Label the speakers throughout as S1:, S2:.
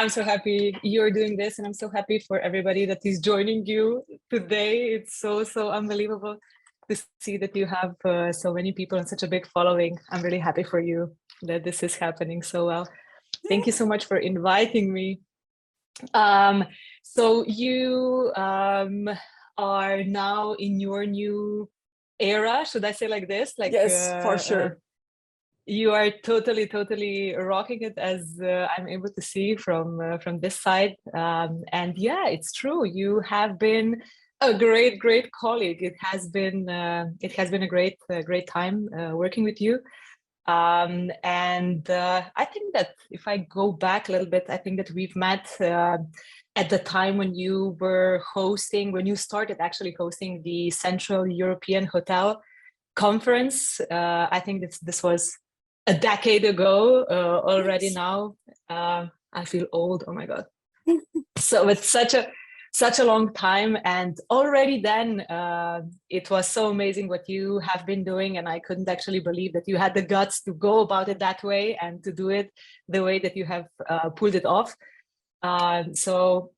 S1: I'm so happy you're doing this, and I'm so happy for everybody that is joining you today. It's so unbelievable to see that you have so many people and such a big following. I'm really happy for you that this is happening so well. Thank you so much for inviting me. So you are now in your new era, should I say like this? Like
S2: yes, for sure.
S1: You are totally rocking it, as I'm able to see from this side. And yeah, it's true. You have been a great colleague. It has been a great time working with you. And I think that if I go back a little bit, I think that we've met at the time when you started actually hosting the Central European Hotel Conference. I think this was a decade ago already. Yes. Now I feel old. Oh my god. So it's such a long time, and already then it was so amazing what you have been doing, and I couldn't actually believe that you had the guts to go about it that way and to do it the way that you have pulled it off. So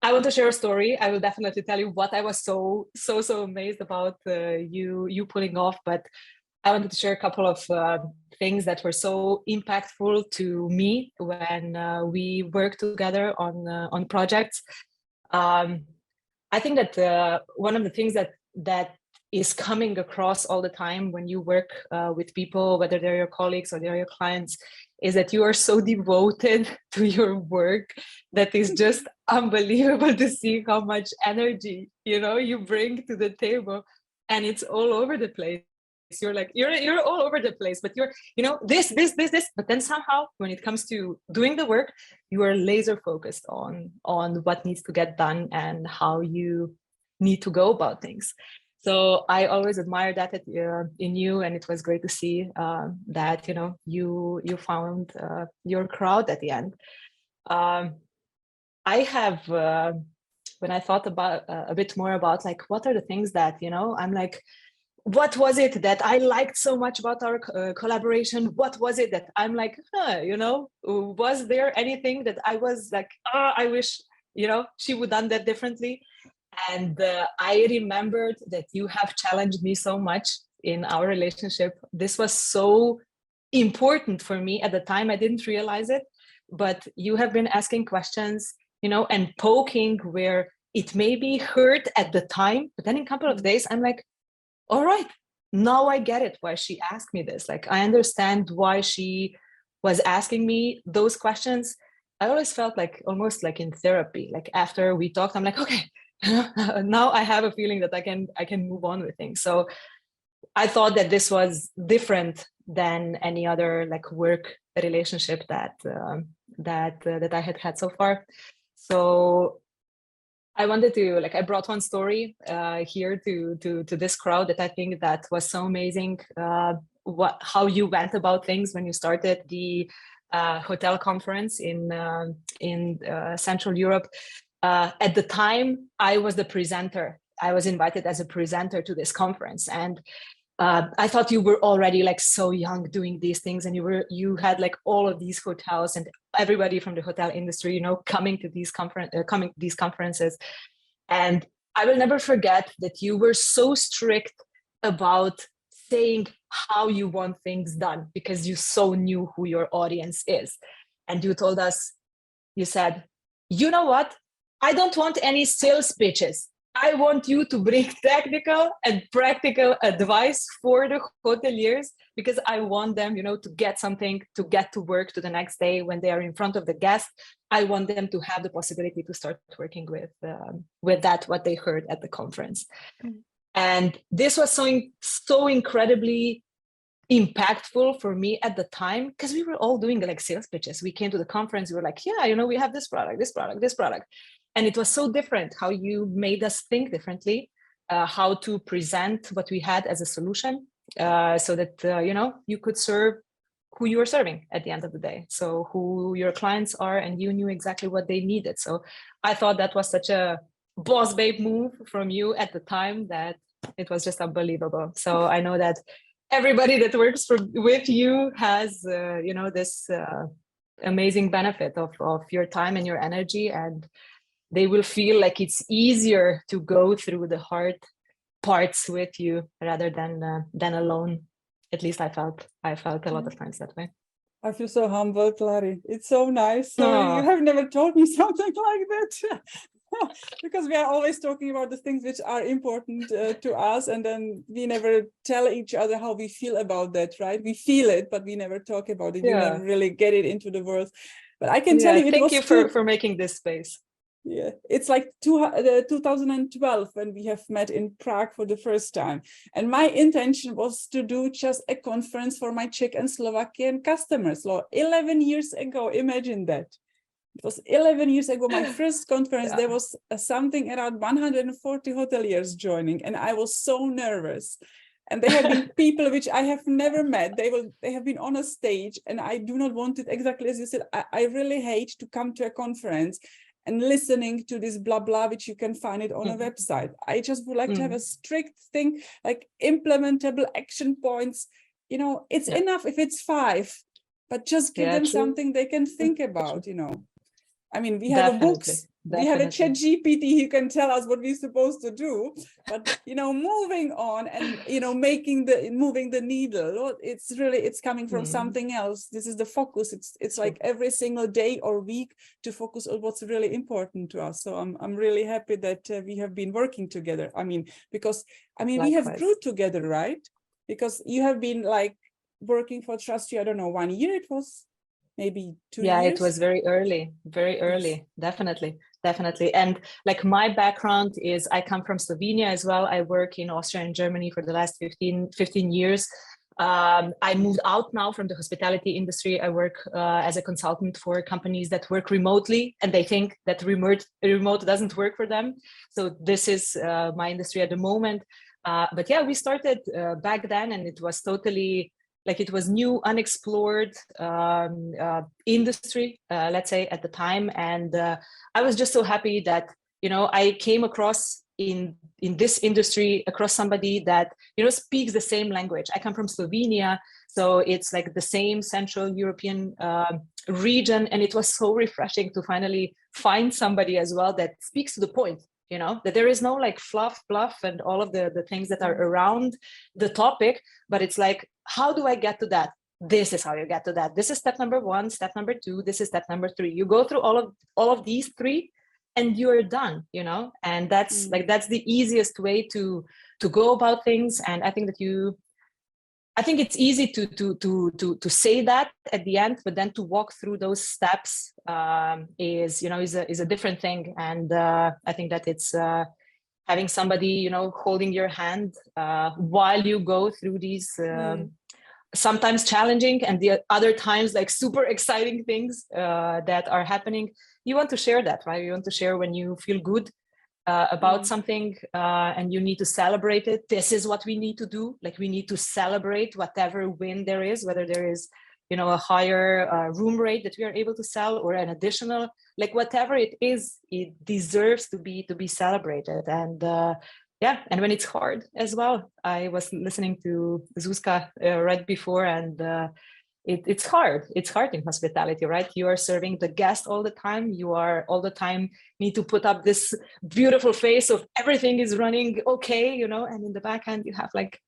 S1: I want to share a story. I will definitely tell you what I was so amazed about you pulling off, but I wanted to share a couple of things that were so impactful to me when we worked together on projects. I think that one of the things that is coming across all the time when you work with people, whether they're your colleagues or they're your clients, is that you are so devoted to your work that is just unbelievable to see how much energy you bring to the table, and it's all over the place. You're all over the place, but you're this, but then somehow when it comes to doing the work, you are laser focused on what needs to get done and how you need to go about things. So I always admire that in you, and it was great to see that you found your crowd at the end. I have when I thought about a bit more about like what are the things that I'm like, what was it that I liked so much about our collaboration? What was it that I'm like, was there anything that I was like, I wish, she would done that differently? And I remembered that you have challenged me so much in our relationship. This was so important for me at the time. I didn't realize it, but you have been asking questions, and poking where it maybe hurt at the time. But then in a couple of days, I'm like, all right, now I get it, why she asked me this. Like, I understand why she was asking me those questions. I always felt like almost like in therapy. Like after we talked, I'm like, okay, now I have a feeling that I can move on with things. So I thought that this was different than any other like work relationship that I had so far. So I wanted to I brought one story here to this crowd that I think that was so amazing. How you went about things when you started the hotel conference in Central Europe. At the time, I was the presenter. I was invited as a presenter to this conference, and I thought you were already like so young doing these things, and you had like all of these hotels and everybody from the hotel industry, coming to these conferences. And I will never forget that you were so strict about saying how you want things done, because you so knew who your audience is. And you told us, you said, you know what? I don't want any sales pitches. I want you to bring technical and practical advice for the hoteliers, because I want them, to get something, to get to work to the next day when they are in front of the guest. I want them to have the possibility to start working with what they heard at the conference. Mm-hmm. And this was so incredibly impactful for me at the time, because we were all doing like sales pitches. We came to the conference, we were like, yeah, we have this product. And it was so different how you made us think differently, how to present what we had as a solution, so that, you could serve who you were serving at the end of the day. So who your clients are, and you knew exactly what they needed. So I thought that was such a boss babe move from you at the time that it was just unbelievable. So I know that everybody that works with you has, this amazing benefit of your time and your energy, and they will feel like it's easier to go through the hard parts with you rather than alone. At least I felt a lot of times that way.
S2: I feel so humbled, Clary. It's so nice. So
S1: Oh.
S2: you have never told me something like that. Because we are always talking about the things which are important to us, and then we never tell each other how we feel about that, right? We feel it, but we never talk about it.
S1: Yeah.
S2: You never really get it into the world. But I can tell you,
S1: thank you for making this space.
S2: Yeah, it's like 2012 when we have met in Prague for the first time. And my intention was to do just a conference for my Czech and Slovakian customers. 11 years ago, imagine that. It was 11 years ago, my first conference. There was something around 140 hoteliers joining, and I was so nervous. And there have been people which I have never met. They have been on a stage, and I do not want it exactly as you said. I really hate to come to a conference and listening to this blah blah, which you can find it on a website. I just would like to have a strict thing, like implementable action points. You know, it's enough if it's 5, but just give them something they can think about, you know. I mean, we have books, we have a chat GPT who can tell us what we're supposed to do, but, you know, moving on and, you know, moving the needle, it's coming from something else. This is the focus. It's like every single day or week to focus on what's really important to us. So I'm really happy that we have been working together. I mean, because, I mean, we have grew together, right? Because you have been like working for Trust You, I don't know, 1 year it was? Maybe 2 years?
S1: Yeah, it was very early, yes. Definitely. And like my background is, I come from Slovenia as well. I work in Austria and Germany for the last 15 years. I moved out now from the hospitality industry. I work as a consultant for companies that work remotely, and they think that remote doesn't work for them. So this is my industry at the moment. But yeah, we started back then, and it was totally like, it was new, unexplored industry, let's say, at the time. And I was just so happy that, you know, I came across in this industry across somebody that, you know, speaks the same language. I come from Slovenia, so it's like the same Central European region, and it was so refreshing to finally find somebody as well that speaks to the point. You know, that there is no like fluff and all of the things that are around the topic, but it's like, how do I get to that? This is how you get to that. This is step number 1, step number 2, this is step number 3. You go through all of these 3 and you're done, you know, and that's like, that's the easiest way to go about things. And I think it's easy to say that at the end, but then to walk through those steps is a different thing. And I think that it's having somebody, you know, holding your hand while you go through these sometimes challenging, and the other times like super exciting things that are happening. You want to share that, right? You want to share when you feel good about something and you need to celebrate it. This is what we need to do. Like, we need to celebrate whatever win there is, whether there is, you know, a higher room rate that we are able to sell, or an additional, like whatever it is, it deserves to be celebrated. And yeah, and when it's hard as well. I was listening to Zuzka right before, and it's hard. It's hard in hospitality, right? You are serving the guest all the time. You are all the time need to put up this beautiful face of everything is running okay, you know, and in the back end you have like,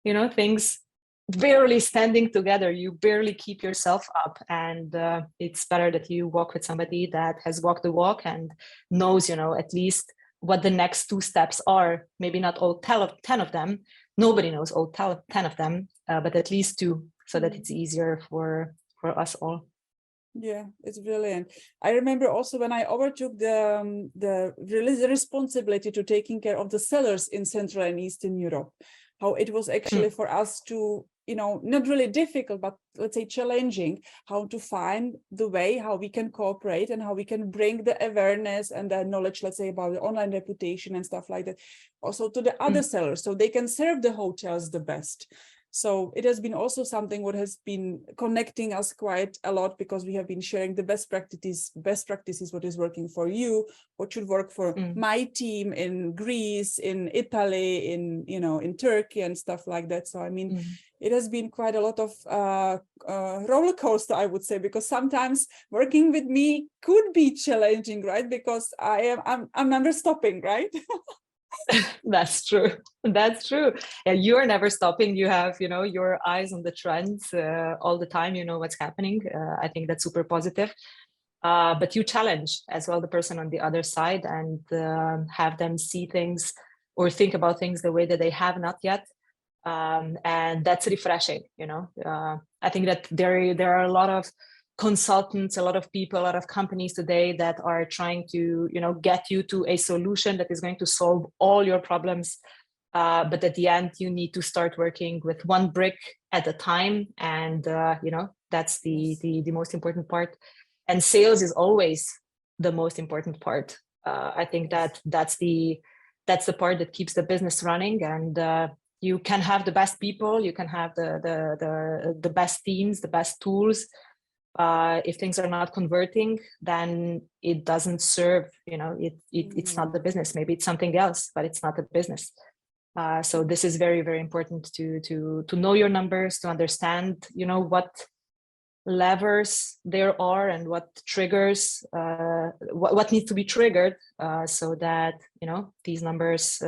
S1: you know, things barely standing together. You barely keep yourself up. And it's better that you walk with somebody that has walked the walk and knows, you know, at least what the next 2 steps are. Maybe not all 10 of them. Nobody knows all 10 of them, but at least 2, so that it's easier for us all.
S2: Yeah, it's brilliant. I remember also when I overtook the responsibility to taking care of the sellers in Central and Eastern Europe, how it was actually for us to, you know, not really difficult, but let's say challenging, how to find the way how we can cooperate and how we can bring the awareness and the knowledge, let's say, about the online reputation and stuff like that, also to the other sellers, so they can serve the hotels the best. So it has been also something what has been connecting us quite a lot, because we have been sharing the best practices, what is working for you, what should work for my team in Greece, in Italy, in, you know, in Turkey and stuff like that. So I mean, it has been quite a lot of roller coaster, I would say, because sometimes working with me could be challenging, right? Because I'm never stopping, right?
S1: That's true. That's true. Yeah, you are never stopping. You have, you know, your eyes on the trends all the time. You know what's happening. I think that's super positive. But you challenge as well the person on the other side, and have them see things or think about things the way that they have not yet. And that's refreshing. You know, I think that there are a lot of consultants, a lot of people, a lot of companies today that are trying to, you know, get you to a solution that is going to solve all your problems. But at the end, you need to start working with one brick at a time. And, you know, that's the most important part. And sales is always the most important part. I think that's the part that keeps the business running. And you can have the best people, you can have the best teams, the best tools. If things are not converting, then it doesn't serve, you know, it's not the business. Maybe it's something else, but it's not a business. So this is very, very important to know your numbers, to understand, you know, what levers there are and what triggers, what needs to be triggered, so that, you know, these numbers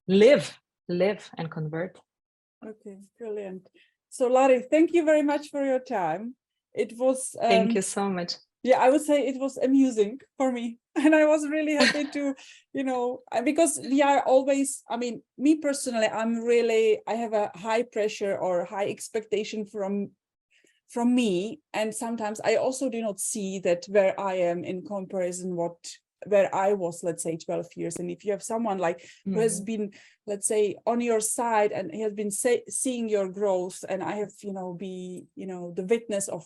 S1: live and convert.
S2: Okay, brilliant. So Lari, thank you very much for your time. It was
S1: thank you so much.
S2: Yeah, I would say it was amusing for me, and I was really happy to, you know, because we are always, I mean, me personally, I have a high pressure or high expectation from me, and sometimes I also do not see that where I am in comparison where I was, let's say 12 years. And if you have someone like who has been, let's say, on your side and he has been seeing your growth, and I have, you know, the witness of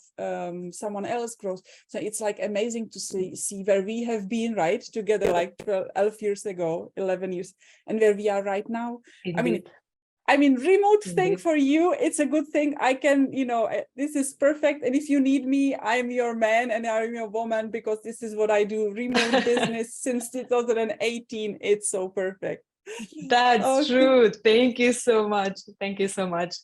S2: someone else's growth. So it's like amazing to see where we have been, right, together, like 12 years ago, 11 years, and where we are right now.
S1: Indeed.
S2: I mean, remote
S1: Indeed.
S2: thing for you, it's a good thing. I can, you know, this is perfect. And if you need me, I'm your man and I'm your woman, because this is what I do. Remote business since 2018. It's so perfect.
S1: That's true. Thank you so much. Thank you so much.